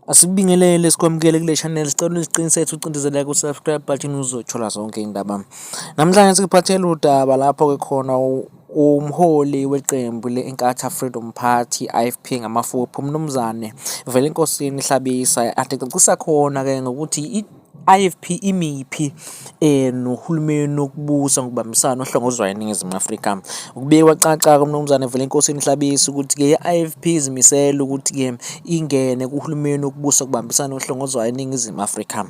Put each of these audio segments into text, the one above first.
Asikubingelele sikwamukele kule channel, sicela usiqiniseke ucindezela ku-subscribe button uzothola zonke iy'ndaba. Namhlanje sikuphathela udaba lapho-ke khona umholi weqembu le-Inkatha Freedom Party IFP ngamafuphi, umnumzane Velenkosini Hlabisa acacisa khona-ke ngokuthi i-IFP imiphi nohulumeni wokubusa ngokubambisana ohlongozwayo eNingizimu Afrika. Ukubike kwacaca kumnumzane Velenkosini Hlabisa ukuthi-ke i-IFP izimisele ukuthi-ke ingene kuhulumeni wokubusa kubambisana ohlongozwayo eNingizimu Afrika.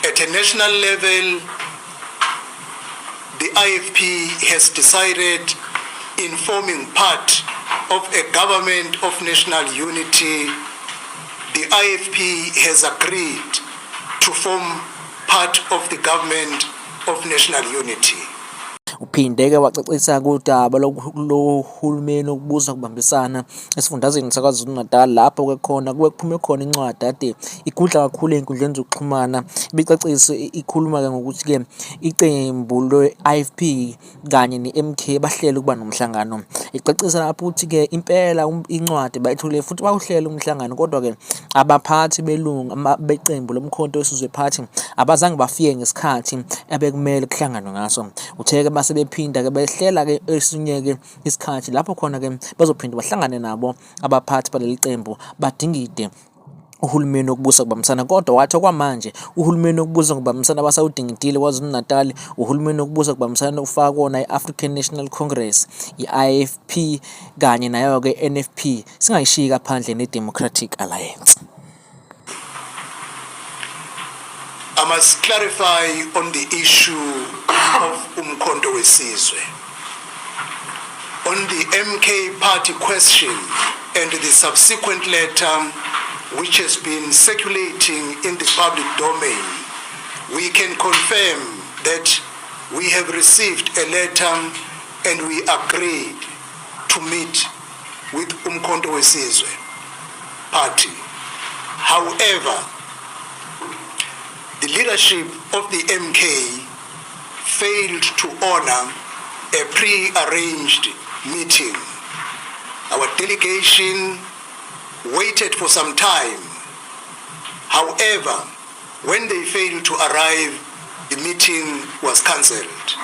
At a national level, the IFP has decided in forming part of a government of national unity. The IFP has agreed to form part of the government of national unity. Uphinde-ke wacacisa kudaba lohulumeni wokubusa kubambisana esifundazweni saKwaZulu-Natal lapho-ke khona kuphume khona incwadi kade igudla kakhulu ey'nkundleni zokuxhumana. Ibicacisa ikhuluma-ke ngokuthi-ke iqembu le-IFP kanye ne-MK bahlele ukuba nomhlangano. Icacisa lapho ukuthi-ke impela incwadi bayithole futhi bawuhlele umhlangano, kodwa-ke abaphathi beqembu lomkhonto wesizwe party abazange bafike ngesikhathi abekumele kuhlanganwe ngaso. Uthe-ke base bephinda-ke behlela-ke esinye-ke isikhathi lapho khona-ke bazophinda bahlangane nabo abaphathi baleli qembu badingide uhulumeni wokubusa kubambisana, kodwa wathi okwamanje uhulumeni wokubusa kubambisana abasawudingidile KwaZulu-Natal, uhulumeni wokubusa kubambisana ufaka kona i-African National Congress, i-IFP kanye nayo-ke NFP, singayishiyi kaphandle ne-Democratic Alliance. I must clarify on the issue of Umkhonto Wesizwe. On the MK party question and the subsequent letter which has been circulating in the public domain, we can confirm that we have received a letter and we agreed to meet with Umkhonto Wesizwe party. However, the leadership of the MK failed to honor a pre-arranged meeting. Our delegation waited for some time. However, when they failed to arrive, the meeting was cancelled.